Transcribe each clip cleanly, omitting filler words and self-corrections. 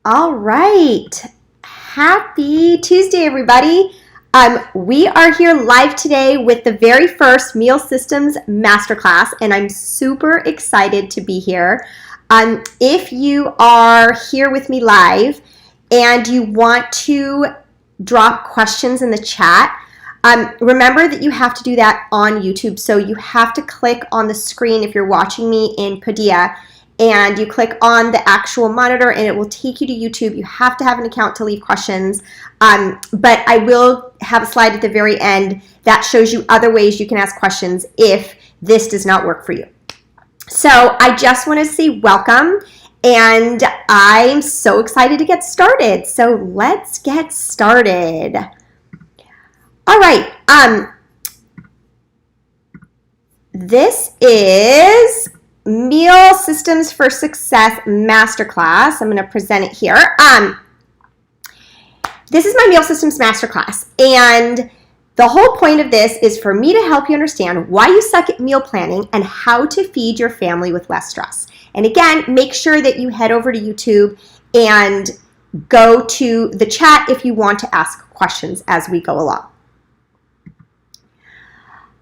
All right. Happy Tuesday, everybody. We are here live today with the very first Meal Systems Masterclass, and I'm super excited to be here. If you are here with me live and you want to drop questions in the chat, remember that you have to do that on YouTube. So you have to click on the screen if you're watching me in Padilla, and you click on the actual monitor and it will take you to YouTube. You have to have an account to leave questions, but I will have a slide at the very end that shows you other ways you can ask questions if this does not work for you. So I just want to say welcome, and I'm so excited to get started. So let's get started. All right, this is Meal Systems for Success Masterclass. I'm going to present it here. This is my Meal Systems Masterclass, and the whole point of this is for me to help you understand why you suck at meal planning and how to feed your family with less stress. And again, make sure that you head over to YouTube and go to the chat if you want to ask questions as we go along.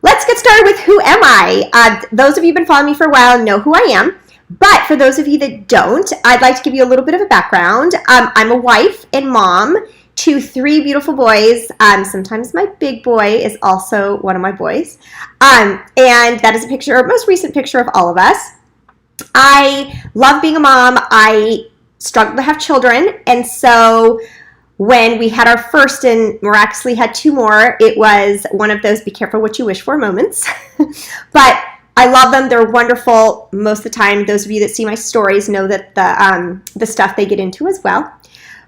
Let's get started with who am I? Those of you who've been following me for a while know who I am, but for those of you that don't, I'd like to give you a little bit of a background. I'm a wife and mom to 3 beautiful boys. Sometimes my big boy is also one of my boys, and that is a picture, a most recent picture of all of us. I love being a mom. I struggle to have children, and so when we had our first and miraculously had 2 more, it was one of those be careful what you wish for moments. But I love them. They're wonderful most of the time. Those of you that see my stories know that the stuff they get into as well.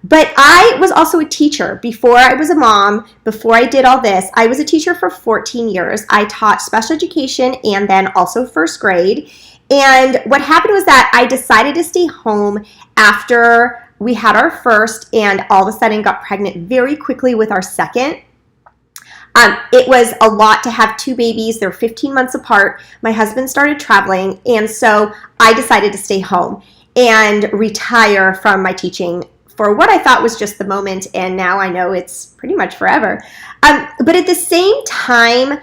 But I was also a teacher. Before I was a mom, before I did all this, I was a teacher for 14 years. I taught special education and then also first grade. And what happened was that I decided to stay home after we had our first, and all of a sudden got pregnant very quickly with our second. It was a lot to have 2 babies. They're 15 months apart. My husband started traveling, and so I decided to stay home and retire from my teaching for what I thought was just the moment, and now I know it's pretty much forever. But at the same time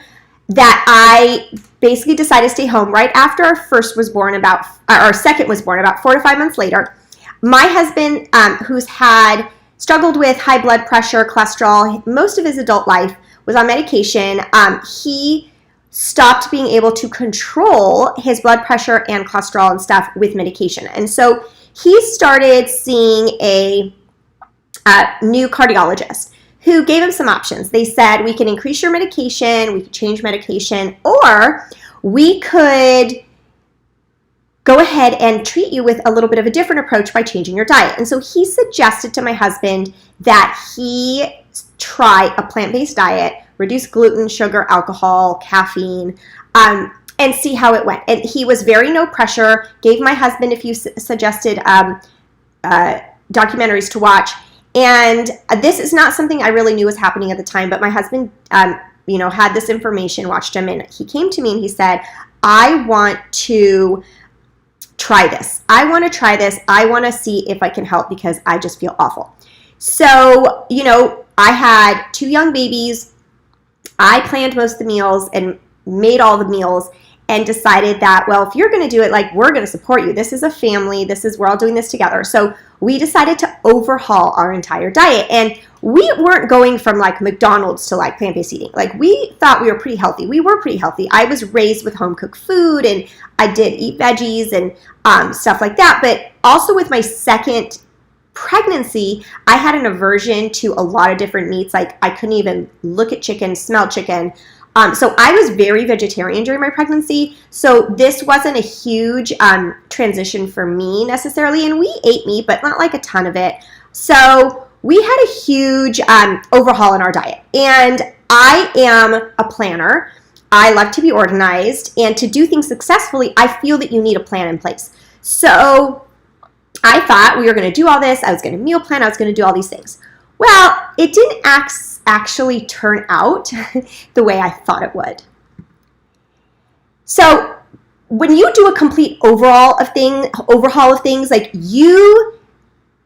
that I basically decided to stay home, right after our second was born, about 4 to 5 months later, my husband, who's had struggled with high blood pressure, cholesterol, most of his adult life, was on medication. He stopped being able to control his blood pressure and cholesterol and stuff with medication. And so he started seeing a new cardiologist who gave him some options. They said, we can increase your medication, we could change medication, or we could go ahead and treat you with a little bit of a different approach by changing your diet. And so he suggested to my husband that he try a plant-based diet, reduce gluten, sugar, alcohol, caffeine, and see how it went. And he was very no pressure, gave my husband a few suggested documentaries to watch. And this is not something I really knew was happening at the time, but my husband had this information, watched him, and he came to me and he said, I want to try this. I want to try this. I want to see if I can help because I just feel awful. So, I had 2 young babies. I planned most of the meals and made all the meals and decided that, well, if you're going to do it, we're going to support you. This is a family. We're all doing this together. So we decided to overhaul our entire diet. And we weren't going from McDonald's to plant-based eating. We thought we were pretty healthy. We were pretty healthy. I was raised with home-cooked food, and I did eat veggies and stuff like that. But also with my second pregnancy, I had an aversion to a lot of different meats. I couldn't even look at chicken, smell chicken. So I was very vegetarian during my pregnancy. So this wasn't a huge transition for me necessarily. And we ate meat, but not a ton of it. So we had a huge overhaul in our diet. And I am a planner. I love to be organized. And to do things successfully, I feel that you need a plan in place. So I thought we were going to do all this. I was going to meal plan. I was going to do all these things. Well, it didn't actually turn out the way I thought it would. So when you do a complete overhaul of things, you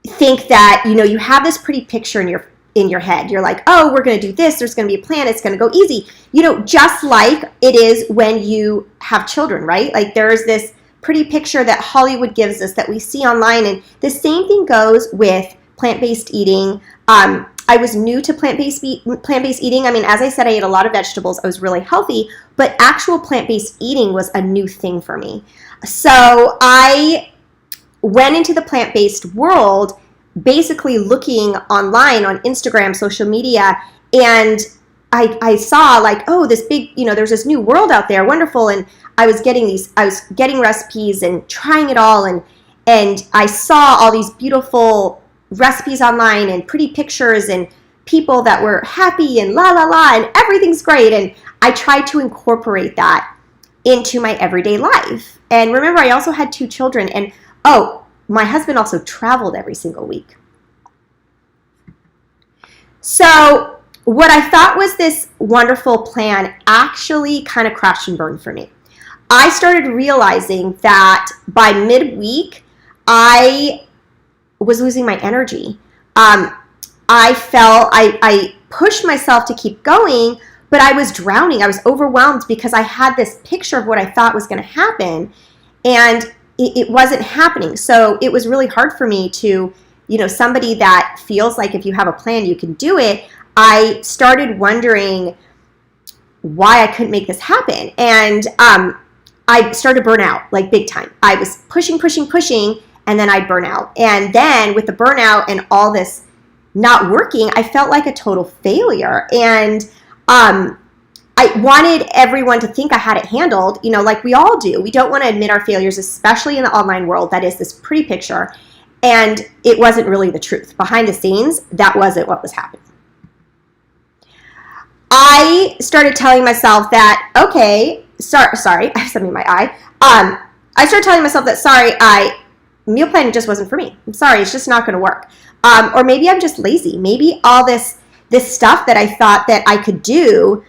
think that, you have this pretty picture in your head. You're like, oh, we're going to do this. There's going to be a plan. It's going to go easy. Just like it is when you have children, right? Like there's this pretty picture that Hollywood gives us that we see online. And the same thing goes with plant-based eating. I was new to plant-based eating. I mean, as I said, I ate a lot of vegetables. I was really healthy, but actual plant-based eating was a new thing for me. So I went into the plant-based world basically looking online on Instagram, social media, and I saw like, oh, this big, there's this new world out there, wonderful. And I was getting recipes and trying it all. And I saw all these beautiful recipes online and pretty pictures and people that were happy and la la la and everything's great. And I tried to incorporate that into my everyday life. And remember, I also had 2 children, and my husband also traveled every single week. So what I thought was this wonderful plan actually kind of crashed and burned for me. I started realizing that by midweek, I was losing my energy. I pushed myself to keep going, but I was drowning. I was overwhelmed because I had this picture of what I thought was going to happen, and it wasn't happening. So it was really hard for me to, somebody that feels like if you have a plan, you can do it. I started wondering why I couldn't make this happen. And I started to burn out, like big time. I was pushing, and then I'd burn out. And then with the burnout and all this not working, I felt like a total failure. And I wanted everyone to think I had it handled, like we all do. We don't want to admit our failures, especially in the online world. That is this pretty picture. And it wasn't really the truth. Behind the scenes, that wasn't what was happening. I started telling myself that, okay, sorry, I have something in my eye. I started telling myself that, meal planning just wasn't for me. I'm sorry, it's just not going to work. Or maybe I'm just lazy. Maybe all this stuff that I thought that I could do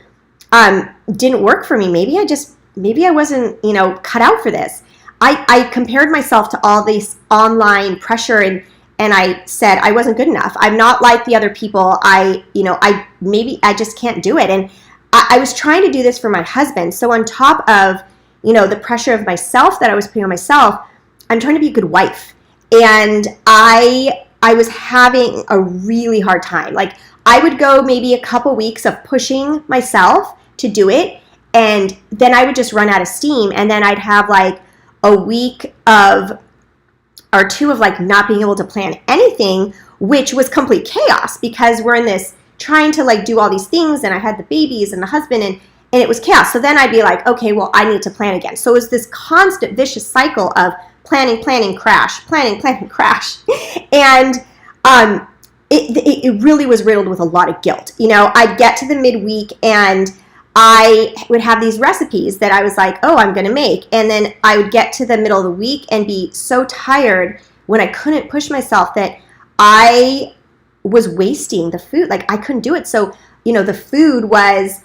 didn't work for me. Maybe I wasn't, cut out for this. I compared myself to all this online pressure and I said I wasn't good enough. I'm not like the other people. Maybe I just can't do it. And I was trying to do this for my husband. So on top of, the pressure of myself that I was putting on myself, I'm trying to be a good wife. And I was having a really hard time. Like I would go maybe a couple weeks of pushing myself to do it, and then I would just run out of steam, and then I'd have like a week or 2 of like not being able to plan anything, which was complete chaos because we're in this trying to like do all these things, and I had the babies and the husband, and it was chaos. So then I'd be like, okay, well, I need to plan again. So it was this constant vicious cycle of planning, crash, planning, crash. And it really was riddled with a lot of guilt. I'd get to the midweek and I would have these recipes that I was like, oh, I'm going to make. And then I would get to the middle of the week and be so tired when I couldn't push myself that I was wasting the food. Like I couldn't do it. So, the food was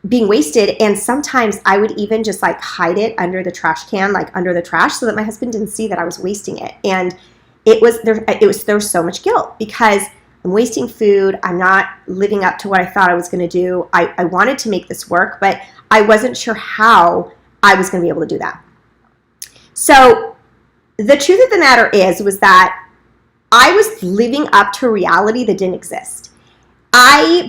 being wasted, and sometimes I would even just like hide it under the trash can, like under the trash, so that my husband didn't see that I was wasting it. And there was so much guilt because I'm wasting food. I'm not living up to what I thought I was going to do. I wanted to make this work, but I wasn't sure how I was going to be able to do that. So the truth of the matter was that I was living up to a reality that didn't exist.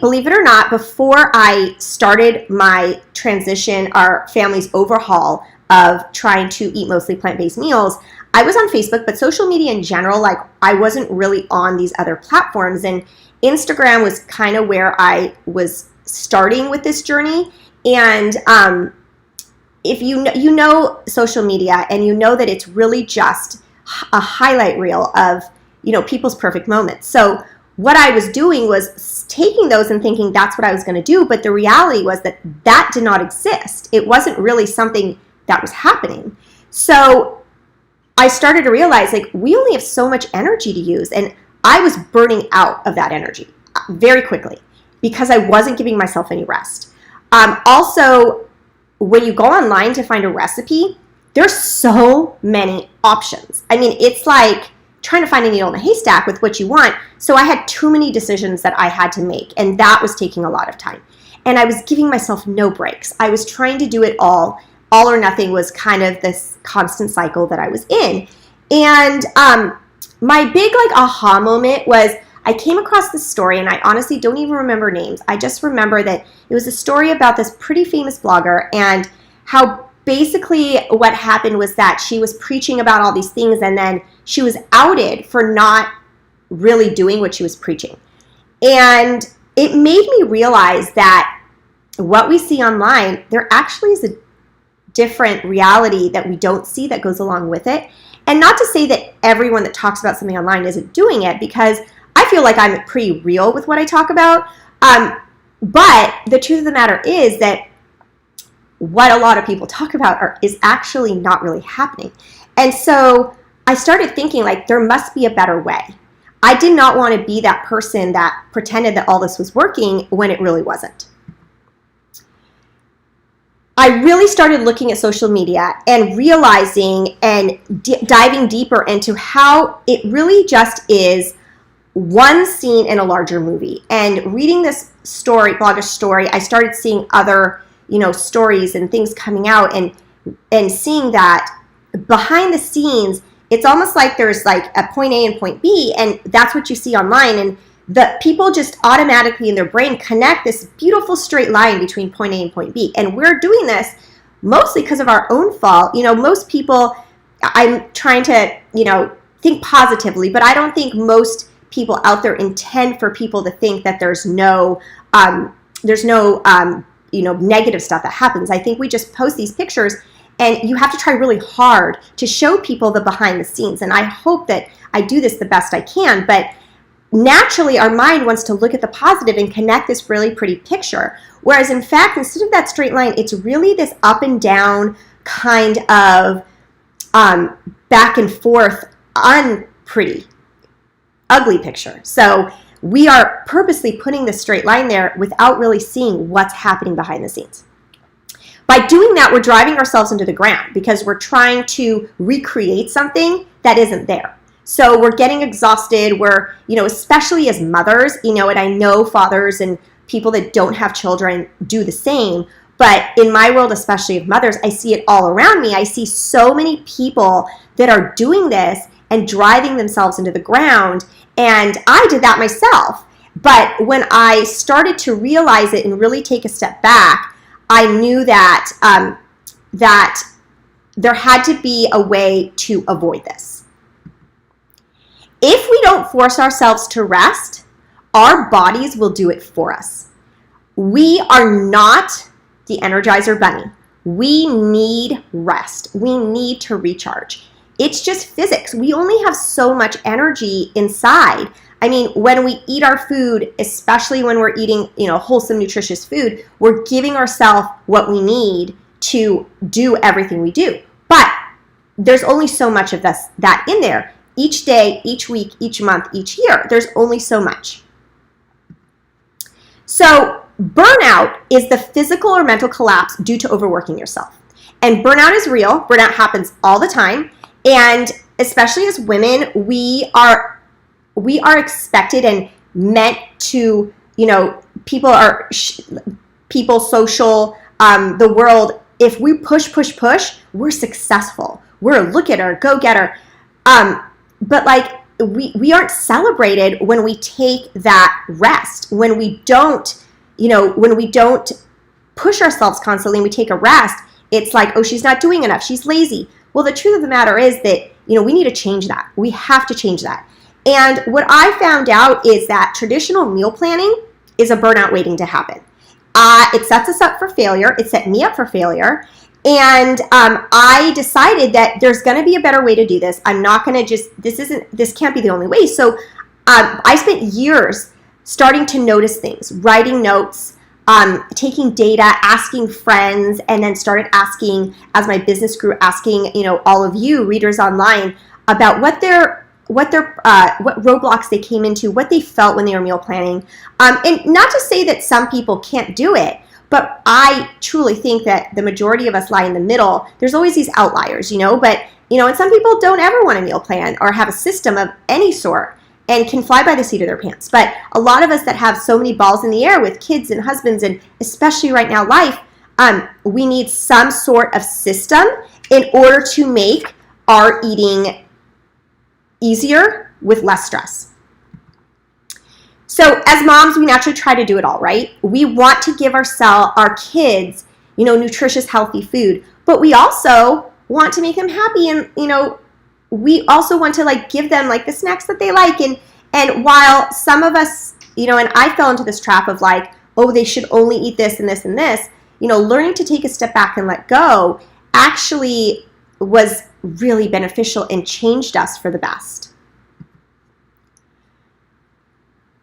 Believe it or not, before I started my transition, our family's overhaul of trying to eat mostly plant-based meals, I was on Facebook, but social media in general, like I wasn't really on these other platforms, and Instagram was kind of where I was starting with this journey. And if you know social media, and you know that it's really just a highlight reel of people's perfect moments. So what I was doing was taking those and thinking that's what I was going to do, but the reality was that did not exist. It wasn't really something that was happening. So I started to realize like we only have so much energy to use, and I was burning out of that energy very quickly because I wasn't giving myself any rest. Also, when you go online to find a recipe, there's so many options. I mean, it's like trying to find a needle in a haystack with what you want. So I had too many decisions that I had to make, and that was taking a lot of time. And I was giving myself no breaks. I was trying to do it all. All or nothing was kind of this constant cycle that I was in. And my big aha moment was I came across this story, and I honestly don't even remember names. I just remember that it was a story about this pretty famous blogger, and how basically what happened was that she was preaching about all these things, and then she was outed for not really doing what she was preaching. And it made me realize that what we see online, there actually is a different reality that we don't see that goes along with it. And not to say that everyone that talks about something online isn't doing it, because I feel like I'm pretty real with what I talk about. But the truth of the matter is that what a lot of people talk about is actually not really happening. And so I started thinking, like, there must be a better way. I did not want to be that person that pretended that all this was working when it really wasn't. I really started looking at social media and realizing and diving deeper into how it really just is one scene in a larger movie. And reading this story, blogger story, I started seeing other, stories and things coming out, and seeing that behind the scenes, it's almost like there's like a point A and point B, and that's what you see online. And the people just automatically in their brain connect this beautiful straight line between point A and point B. And we're doing this mostly because of our own fault. Most people, I'm trying to, think positively, but I don't think most people out there intend for people to think that there's no negative stuff that happens. I think we just post these pictures, and you have to try really hard to show people the behind the scenes. And I hope that I do this the best I can, but naturally our mind wants to look at the positive and connect this really pretty picture. Whereas in fact, instead of that straight line, it's really this up and down kind of back and forth, unpretty, ugly picture. So we are purposely putting the straight line there without really seeing what's happening behind the scenes. By doing that, we're driving ourselves into the ground because we're trying to recreate something that isn't there. So we're getting exhausted. We're, especially as mothers, and I know fathers and people that don't have children do the same. But in my world, especially of mothers, I see it all around me. I see so many people that are doing this and driving themselves into the ground. And I did that myself. But when I started to realize it and really take a step back, I knew that that there had to be a way to avoid this. If we don't force ourselves to rest, our bodies will do it for us. We are not the Energizer Bunny. We need rest. We need to recharge. It's just physics. We only have so much energy inside. I mean, when we eat our food, especially when we're eating, wholesome, nutritious food, we're giving ourselves what we need to do everything we do. But there's only so much of that in there. Each day, each week, each month, each year, there's only so much. So burnout is the physical or mental collapse due to overworking yourself. And burnout is real. Burnout happens all the time. And especially as women, we are expected and meant to, people, social, the world, if we push, we're successful. We're a look-getter, go-getter. But we aren't celebrated when we take that rest, when we don't, when we don't push ourselves constantly and we take a rest. It's like, oh, she's not doing enough. She's lazy. Well, the truth of the matter is that, we need to change that. We have to change that. And what I found out is that traditional meal planning is a burnout waiting to happen. It sets us up for failure. It set me up for failure. And I decided that there's going to be a better way to do this. I'm not going to this can't be the only way. So I spent years starting to notice things, writing notes, taking data, asking friends, and then started asking, as my business grew, asking, all of you readers online about what roadblocks they came into, what they felt when they were meal planning. And not to say that some people can't do it, but I truly think that the majority of us lie in the middle. There's always these outliers, but And some people don't ever want a meal plan or have a system of any sort and can fly by the seat of their pants. But a lot of us that have so many balls in the air with kids and husbands, and especially right now life, we need some sort of system in order to make our eating easier with less stress. So as moms, we naturally try to do it all, right? We want to give our kids, nutritious, healthy food, but we also want to make them happy, and we also want to give them the snacks that they like. And while some of us, and I fell into this trap of they should only eat this and this and this, learning to take a step back and let go actually was really beneficial and changed us for the best.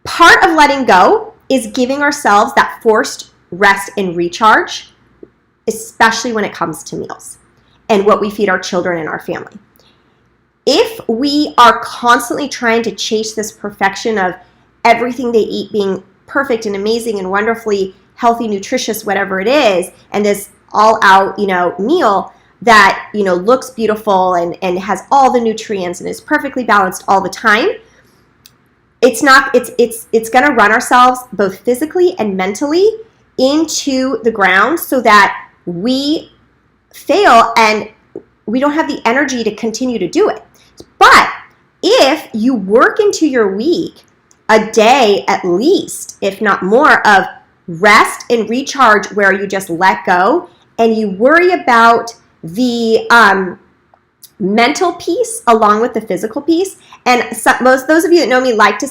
Part of letting go is giving ourselves that forced rest and recharge, especially when it comes to meals and what we feed our children and our family. If we are constantly trying to chase this perfection of everything they eat being perfect and amazing and wonderfully healthy, nutritious, whatever it is, and this all-out, meal that, looks beautiful and has all the nutrients and is perfectly balanced all the time, it's going to run ourselves both physically and mentally into the ground so that we fail and we don't have the energy to continue to do it. But if you work into your week a day at least, if not more, of rest and recharge where you just let go and you worry about the mental piece along with the physical piece. And those of you that know me like to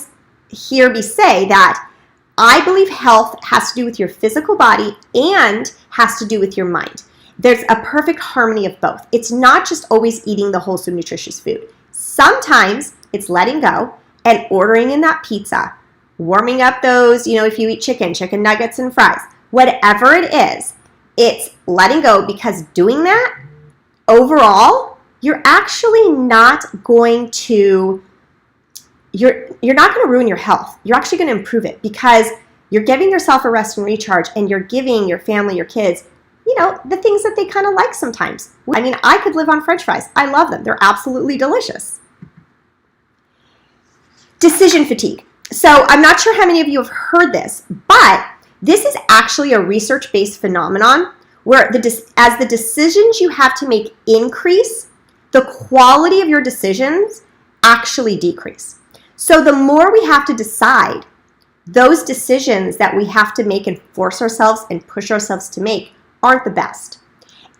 hear me say that I believe health has to do with your physical body and has to do with your mind. There's a perfect harmony of both. It's not just always eating the wholesome, nutritious food. Sometimes it's letting go and ordering in that pizza, warming up those, if you eat chicken nuggets and fries, whatever it is, it's letting go, because doing that overall, you're actually not going to, you're not going to ruin your health. You're actually going to improve it, because you're giving yourself a rest and recharge, and you're giving your family, your kids, the things that they kind of like sometimes. I mean, I could live on French fries. I love them. They're absolutely delicious. Decision fatigue. So I'm not sure how many of you have heard this, but this is actually a research-based phenomenon where as the decisions you have to make increase, the quality of your decisions actually decrease. So the more we have to decide, those decisions that we have to make and force ourselves and push ourselves to make aren't the best.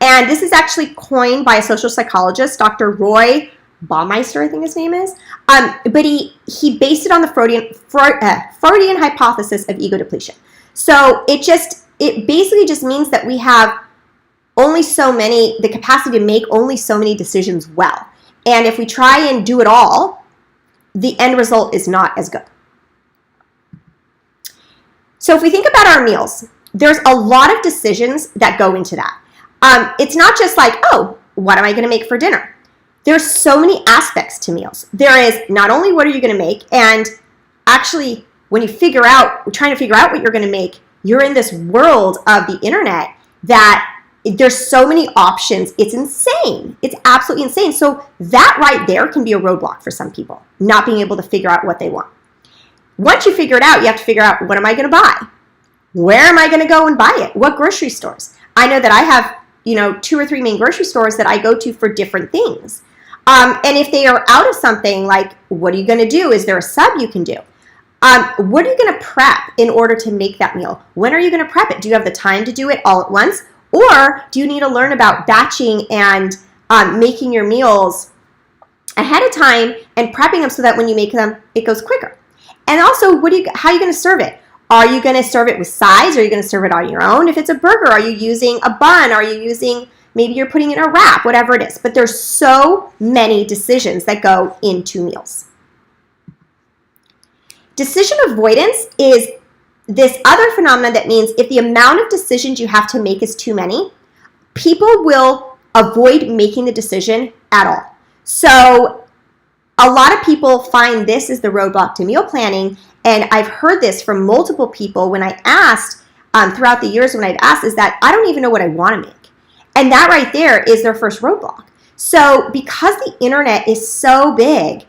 And this is actually coined by a social psychologist, Dr. Roy Baumeister, I think his name is. But he based it on the Freudian hypothesis of ego depletion. So it basically just means that we have the capacity to make only so many decisions well. And if we try and do it all, the end result is not as good. So if we think about our meals, there's a lot of decisions that go into that. It's not just what am I going to make for dinner? There's so many aspects to meals. There is not only what are you going to make, and actually when you trying to figure out what you're going to make, you're in this world of the internet that there's so many options. It's insane. It's absolutely insane. So that right there can be a roadblock for some people, not being able to figure out what they want. Once you figure it out, you have to figure out, what am I going to buy? Where am I going to go and buy it? What grocery stores? I know that I have 2 or 3 main grocery stores that I go to for different things. And if they are out of something, what are you going to do? Is there a sub you can do? What are you going to prep in order to make that meal? When are you going to prep it? Do you have the time to do it all at once? Or do you need to learn about batching and making your meals ahead of time and prepping them so that when you make them, it goes quicker? And also, how are you going to serve it? Are you going to serve it with sides? Or are you going to serve it on your own? If it's a burger, are you using a bun? Are you using, maybe you're putting in a wrap, whatever it is. But there's so many decisions that go into meals. Decision avoidance is this other phenomenon that means if the amount of decisions you have to make is too many, people will avoid making the decision at all. So a lot of people find this is the roadblock to meal planning. And I've heard this from multiple people when I asked, throughout the years when I've asked, is that I don't even know what I want to make. And that right there is their first roadblock. So because the internet is so big,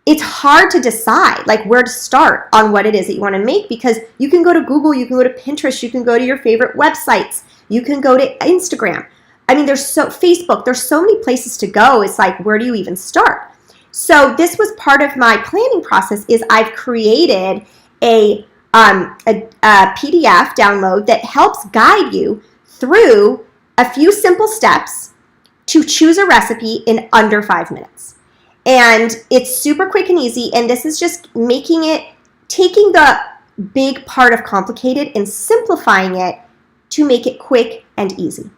it's hard to decide like where to start on what it is that you want to make, because you can go to Google, you can go to Pinterest, you can go to your favorite websites, you can go to Instagram. I mean, Facebook, there's so many places to go. It's like, where do you even start? So this was part of my planning process. Is I've created a PDF download that helps guide you through a few simple steps to choose a recipe in under 5 minutes. And it's super quick and easy. And this is just taking the big part of complicated and simplifying it to make it quick and easy.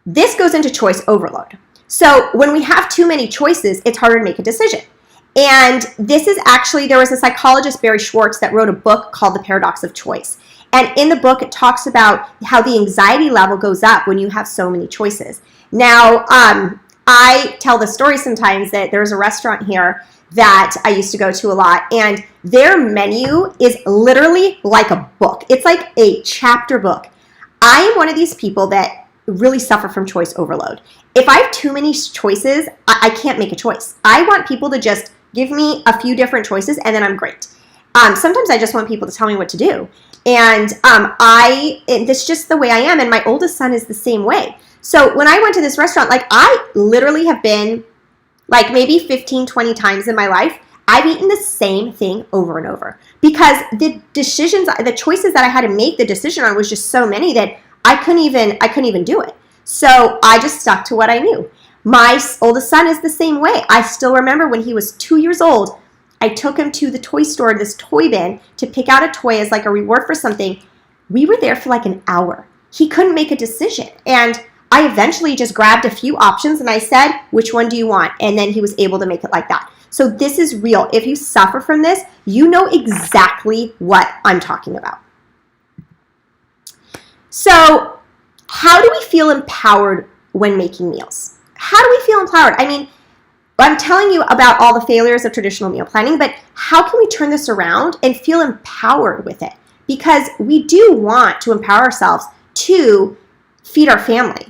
This goes into choice overload. So when we have too many choices, it's harder to make a decision. And this is actually, there was a psychologist, Barry Schwartz, that wrote a book called The Paradox of Choice. And in the book, it talks about how the anxiety level goes up when you have so many choices. Now, I tell the story sometimes that there's a restaurant here that I used to go to a lot, and their menu is literally like a book. It's like a chapter book. I am one of these people that really suffer from choice overload. If I have too many choices, I can't make a choice. I want people to just give me a few different choices and then I'm great. Sometimes I just want people to tell me what to do. And that's just the way I am. And my oldest son is the same way. So when I went to this restaurant, like I literally have been like maybe 15, 20 times in my life, I've eaten the same thing over and over because the choices that I had to make the decision on was just so many that I couldn't even do it. So I just stuck to what I knew. My oldest son is the same way. I still remember when he was 2 years old, I took him to the toy store, this toy bin, to pick out a toy as like a reward for something. We were there for like an hour. He couldn't make a decision. And I eventually just grabbed a few options and I said, which one do you want? And then he was able to make it like that. So this is real. If you suffer from this, you know exactly what I'm talking about. So how do we feel empowered when making meals? How do we feel empowered? I mean, I'm telling you about all the failures of traditional meal planning, but how can we turn this around and feel empowered with it? Because we do want to empower ourselves to feed our family.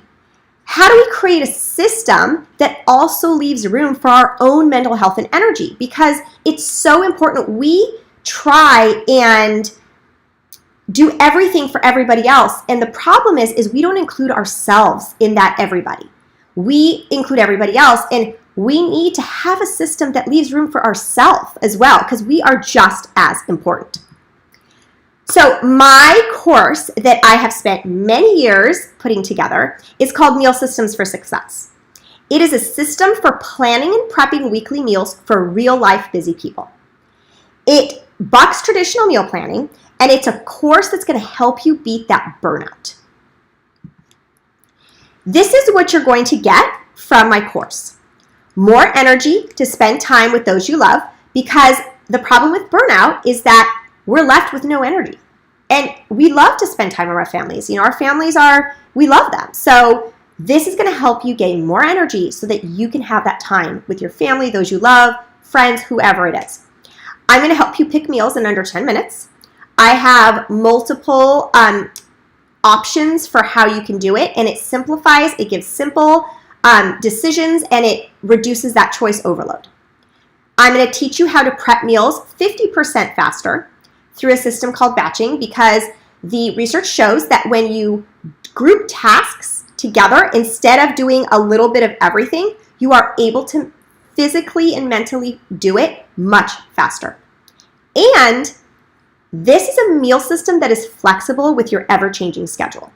How do we create a system that also leaves room for our own mental health and energy? Because it's so important. We try and do everything for everybody else. And the problem is we don't include ourselves in that everybody. We include everybody else, and we need to have a system that leaves room for ourselves as well, because we are just as important. So my course that I have spent many years putting together is called Meal Systems for Success. It is a system for planning and prepping weekly meals for real life busy people. It bucks traditional meal planning, and it's a course that's going to help you beat that burnout. This is what you're going to get from my course. More energy to spend time with those you love, because the problem with burnout is that we're left with no energy. And we love to spend time with our families. You know, our families we love them. So this is going to help you gain more energy so that you can have that time with your family, those you love, friends, whoever it is. I'm going to help you pick meals in under 10 minutes. I have multiple options for how you can do it, and it simplifies, it gives simple decisions, and it reduces that choice overload. I'm going to teach you how to prep meals 50% faster through a system called batching, because the research shows that when you group tasks together, instead of doing a little bit of everything, you are able to physically and mentally do it much faster. And this is a meal system that is flexible with your ever-changing schedule.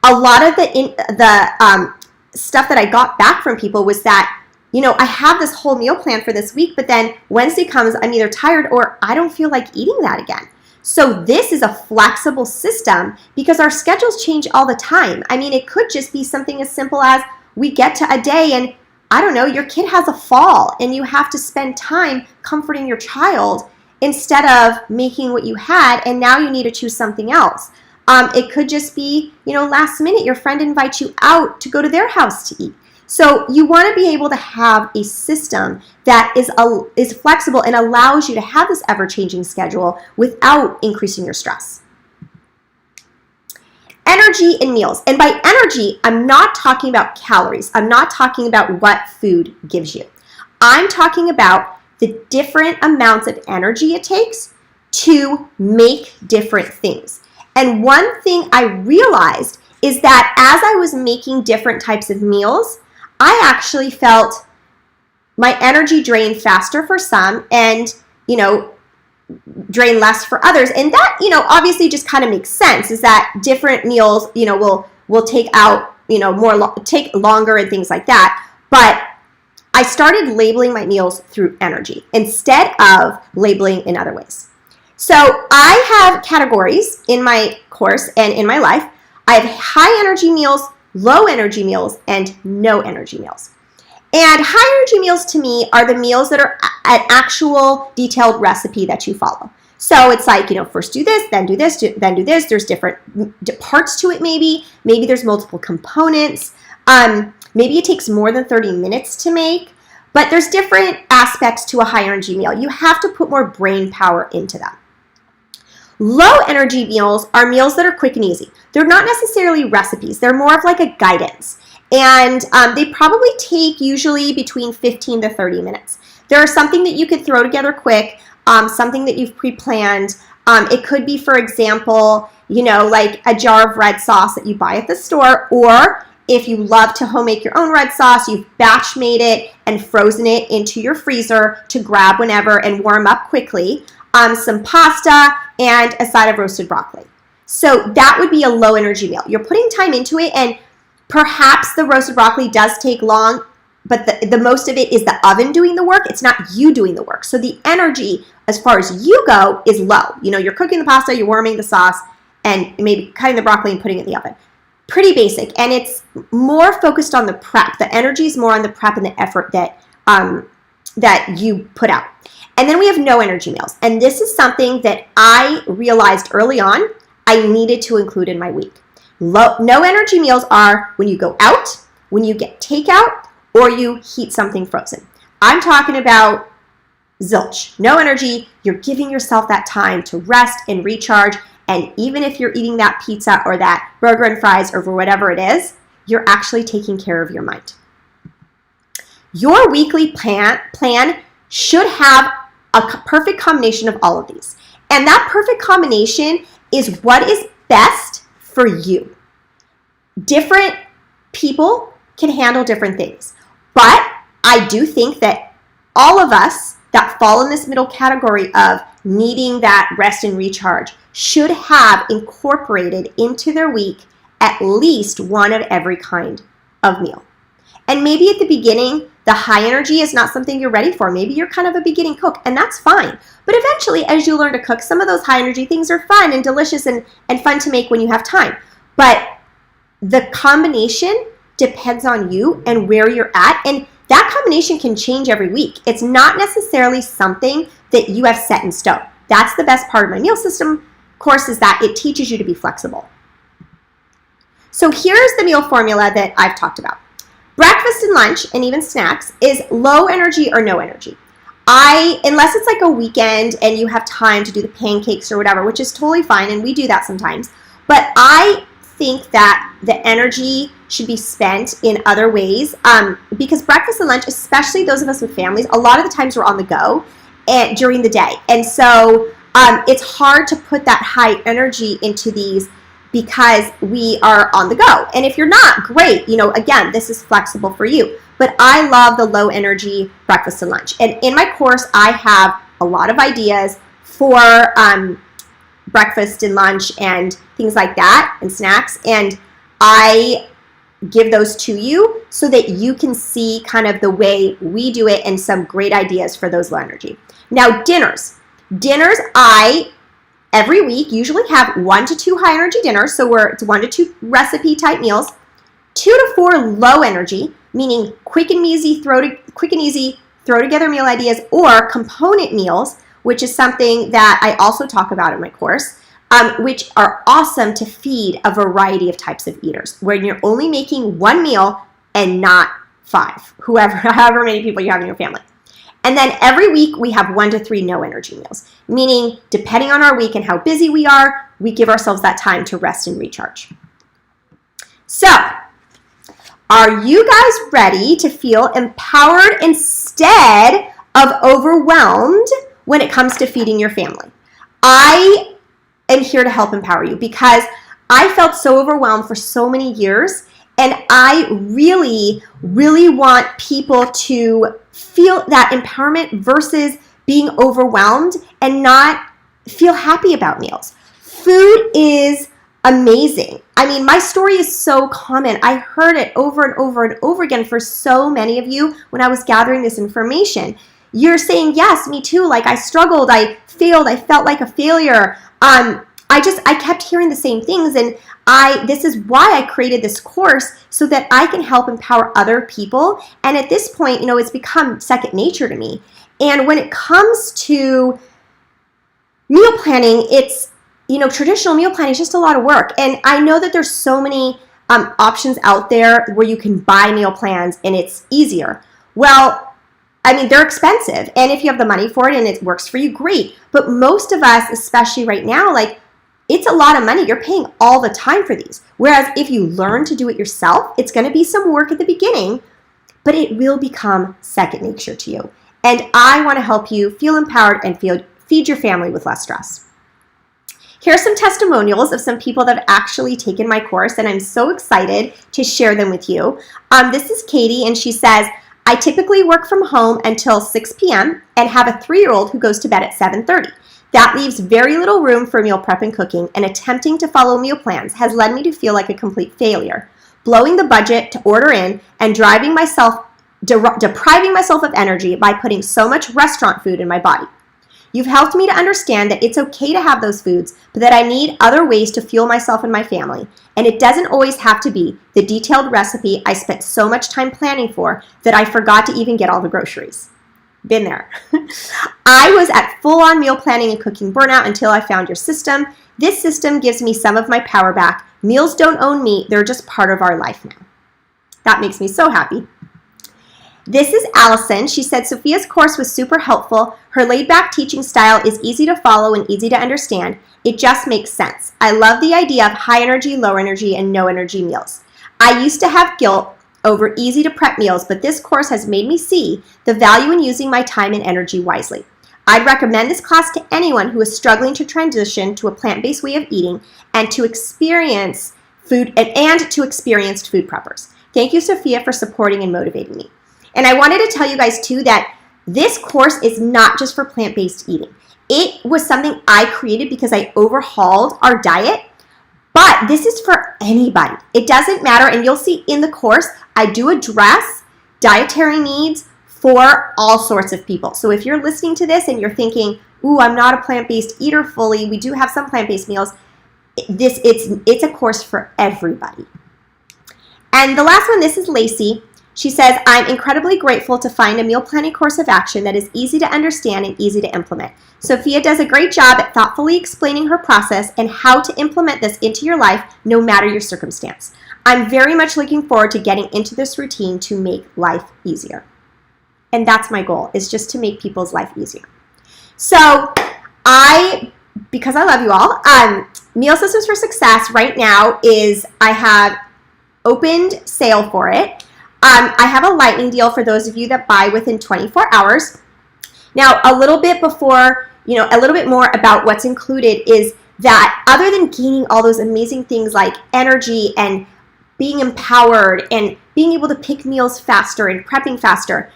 A lot of the stuff that I got back from people was that, you know, I have this whole meal plan for this week, but then Wednesday comes, I'm either tired or I don't feel like eating that again. So this is a flexible system because our schedules change all the time. I mean, it could just be something as simple as we get to a day and, I don't know, your kid has a fall and you have to spend time comforting your child instead of making what you had, and now you need to choose something else. It could just be, you know, last minute your friend invites you out to go to their house to eat. So you want to be able to have a system that is flexible and allows you to have this ever-changing schedule without increasing your stress. Energy in meals. And by energy, I'm not talking about calories. I'm not talking about what food gives you. I'm talking about the different amounts of energy it takes to make different things. And one thing I realized is that as I was making different types of meals, I actually felt my energy drain faster for some and, drain less for others. And that, obviously just kind of makes sense, is that different meals, will take out, take longer and things like that. But I started labeling my meals through energy instead of labeling in other ways. So I have categories in my course and in my life. I have high energy meals, low energy meals, and no energy meals. And high energy meals to me are the meals that are an actual detailed recipe that you follow. So it's like, first do this, then do this, then do this. There's different parts to it maybe. Maybe there's multiple components. Maybe it takes more than 30 minutes to make. But there's different aspects to a high energy meal. You have to put more brain power into them. Low energy meals are meals that are quick and easy. They're not necessarily recipes. They're more of like a guidance. And they probably take usually between 15 to 30 minutes. They're something that you could throw together quick, something that you've pre-planned. It could be, for example, like a jar of red sauce that you buy at the store, or if you love to home make your own red sauce, you've batch made it and frozen it into your freezer to grab whenever and warm up quickly. Some pasta and a side of roasted broccoli. So that would be a low energy meal. You're putting time into it, and perhaps the roasted broccoli does take long, but the most of it is the oven doing the work. It's not you doing the work. So the energy, as far as you go, is low. You're cooking the pasta, you're warming the sauce, and maybe cutting the broccoli and putting it in the oven. Pretty basic, and it's more focused on the prep. The energy is more on the prep and the effort that you put out. And then we have no energy meals. And this is something that I realized early on I needed to include in my week. No energy meals are when you go out, when you get takeout, or you heat something frozen. I'm talking about zilch. No energy. You're giving yourself that time to rest and recharge. And even if you're eating that pizza or that burger and fries or whatever it is, you're actually taking care of your mind. Your weekly plan should have a perfect combination of all of these. And that perfect combination is what is best for you. Different people can handle different things. But I do think that all of us that fall in this middle category of needing that rest and recharge should have incorporated into their week at least one of every kind of meal. And maybe at the beginning, the high energy is not something you're ready for. Maybe you're kind of a beginning cook, and that's fine. But eventually, as you learn to cook, some of those high energy things are fun and delicious and fun to make when you have time. But the combination depends on you and where you're at, and that combination can change every week. It's not necessarily something that you have set in stone. That's the best part of my meal system course, is that it teaches you to be flexible. So here's the meal formula that I've talked about. Breakfast and lunch, and even snacks, is low energy or no energy. Unless it's like a weekend and you have time to do the pancakes or whatever, which is totally fine, and we do that sometimes. But I think that the energy should be spent in other ways, because breakfast and lunch, especially those of us with families, a lot of the times we're on the go during the day. And so it's hard to put that high energy into these because we are on the go. And if you're not, great. Again, this is flexible for you. But I love the low energy breakfast and lunch. And in my course, I have a lot of ideas for breakfast and lunch and things like that, and snacks. And I give those to you so that you can see kind of the way we do it and some great ideas for those low energy. Now, dinners. I every week usually have 1 to 2 high energy dinners, so it's 1 to 2 recipe type meals, 2 to 4 low energy, meaning quick and easy throw together meal ideas, or component meals, which is something that I also talk about in my course, which are awesome to feed a variety of types of eaters, when you're only making one meal and not 5, however many people you have in your family. And then every week we have 1 to 3 no energy meals, meaning depending on our week and how busy we are, we give ourselves that time to rest and recharge. So, are you guys ready to feel empowered instead of overwhelmed when it comes to feeding your family? I am here to help empower you because I felt so overwhelmed for so many years, and I really, really want people to feel that empowerment versus being overwhelmed and not feel happy about meals. Food is amazing. I mean, my story is so common. I heard it over and over and over again for so many of you when I was gathering this information. You're saying, yes, me too. Like, I struggled, I failed, I felt like a failure. I kept hearing the same things, and this is why I created this course, so that I can help empower other people. And at this point, it's become second nature to me. And when it comes to meal planning, it's, traditional meal planning is just a lot of work. And I know that there's so many options out there where you can buy meal plans and it's easier. Well, I mean, they're expensive. And if you have the money for it and it works for you, great. But most of us, especially right now, like, it's a lot of money. You're paying all the time for these. Whereas if you learn to do it yourself, it's going to be some work at the beginning, but it will become second nature to you. And I want to help you feel empowered and feed your family with less stress. Here are some testimonials of some people that have actually taken my course, and I'm so excited to share them with you. This is Katie, and she says, I typically work from home until 6 p.m. and have a 3-year-old who goes to bed at 7:30. That leaves very little room for meal prep and cooking, and attempting to follow meal plans has led me to feel like a complete failure. Blowing the budget to order in and depriving myself of energy by putting so much restaurant food in my body. You've helped me to understand that it's okay to have those foods, but that I need other ways to fuel myself and my family. And it doesn't always have to be the detailed recipe I spent so much time planning for that I forgot to even get all the groceries. Been there. I was at full-on meal planning and cooking burnout until I found your system. This system gives me some of my power back. Meals don't own me. They're just part of our life now. That makes me so happy. This is Allison. She said, Sophia's course was super helpful. Her laid-back teaching style is easy to follow and easy to understand. It just makes sense. I love the idea of high energy, low energy, and no energy meals. I used to have guilt over easy to prep meals, but this course has made me see the value in using my time and energy wisely. I'd recommend this class to anyone who is struggling to transition to a plant-based way of eating and to experienced food preppers. Thank you, Sophia, for supporting and motivating me. And I wanted to tell you guys too that this course is not just for plant-based eating. It was something I created because I overhauled our diet, but this is for anybody. It doesn't matter, and you'll see in the course, I do address dietary needs for all sorts of people. So if you're listening to this and you're thinking, ooh, I'm not a plant-based eater fully, we do have some plant-based meals, it's a course for everybody. And the last one, this is Lacey. She says, I'm incredibly grateful to find a meal planning course of action that is easy to understand and easy to implement. Sophia does a great job at thoughtfully explaining her process and how to implement this into your life, no matter your circumstance. I'm very much looking forward to getting into this routine to make life easier. And that's my goal, is just to make people's life easier. So because I love you all, Meal Systems for Success right now I have opened sale for it. I have a lightning deal for those of you that buy within 24 hours. Now, a little bit more about what's included is that other than gaining all those amazing things like energy and being empowered and being able to pick meals faster and prepping faster,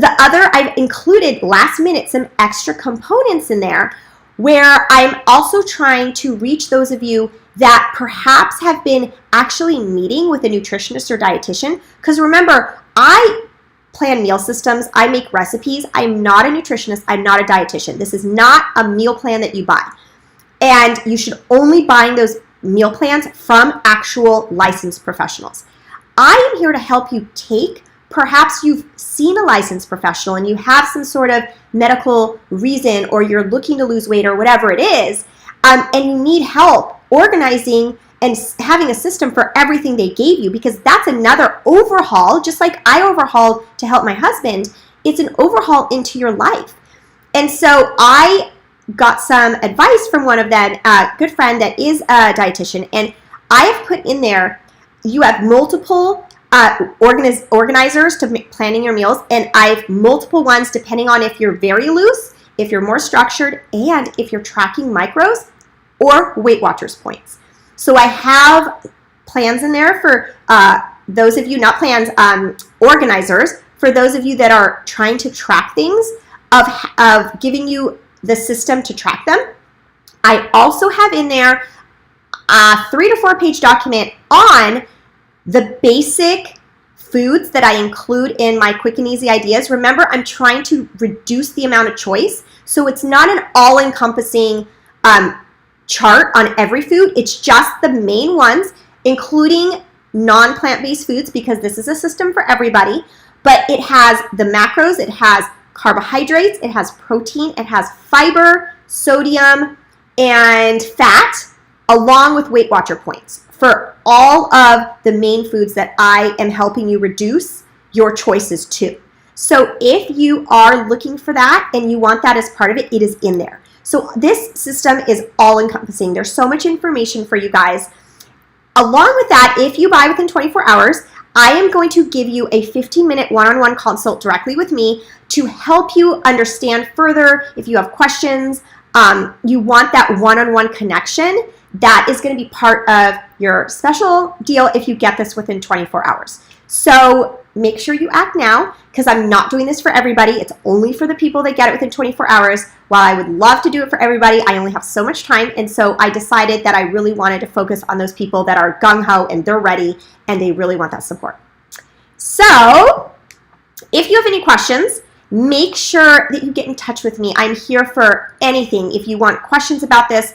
I've included last minute some extra components in there where I'm also trying to reach those of you that perhaps have been actually meeting with a nutritionist or dietitian. Because remember, I plan meal systems, I make recipes. I'm not a nutritionist, I'm not a dietitian. This is not a meal plan that you buy. And you should only buy those meal plans from actual licensed professionals. I am here to help you perhaps you've seen a licensed professional and you have some sort of medical reason, or you're looking to lose weight or whatever it is, and you need help organizing and having a system for everything they gave you, because that's another overhaul. Just like I overhauled to help my husband, it's an overhaul into your life. And so I got some advice from one of them, a good friend that is a dietitian, and I have put in there you have multiple organizers to planning your meals, and I have multiple ones depending on if you're very loose, if you're more structured, and if you're tracking macros or Weight Watchers points. So I have plans in there for those of you, not plans, organizers, for those of you that are trying to track things, of giving you the system to track them. I also have in there a 3 to 4 page document on the basic foods that I include in my quick and easy ideas. Remember, I'm trying to reduce the amount of choice, so it's not an all-encompassing chart on every food. It's just the main ones, including non-plant-based foods, because this is a system for everybody. But it has the macros, it has carbohydrates, it has protein, it has fiber, sodium, and fat, along with Weight Watcher points for all of the main foods that I am helping you reduce your choices to. So if you are looking for that and you want that as part of it, it is in there. So this system is all-encompassing. There's so much information for you guys. Along with that, if you buy within 24 hours, I am going to give you a 15-minute one-on-one consult directly with me to help you understand further. If you have questions, you want that one-on-one connection, that is going to be part of your special deal if you get this within 24 hours. So make sure you act now, because I'm not doing this for everybody. It's only for the people that get it within 24 hours. While I would love to do it for everybody, I only have so much time, and so I decided that I really wanted to focus on those people that are gung-ho and they're ready and they really want that support. So if you have any questions, make sure that you get in touch with me. I'm here for anything. If you want questions about this,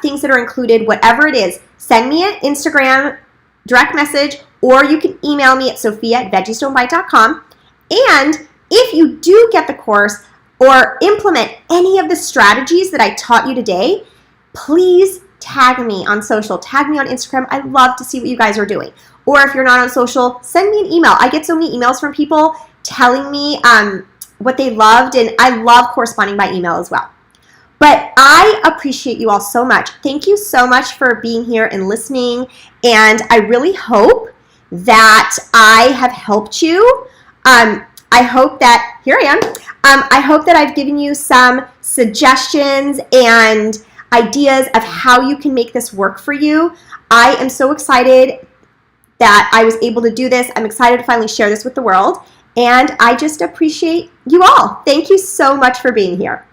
things that are included, whatever it is, send me an Instagram direct message, or you can email me at sophia@veggiesdon'tbite.com. And if you do get the course or implement any of the strategies that I taught you today, please tag me on social. Tag me on Instagram. I love to see what you guys are doing. Or if you're not on social, send me an email. I get so many emails from people telling me what they loved, and I love corresponding by email as well. But I appreciate you all so much. Thank you so much for being here and listening, and I really hope that I have helped you. I hope that, here I am, I hope that I've given you some suggestions and ideas of how you can make this work for you. I am so excited that I was able to do this. I'm excited to finally share this with the world, and I just appreciate you all. Thank you so much for being here.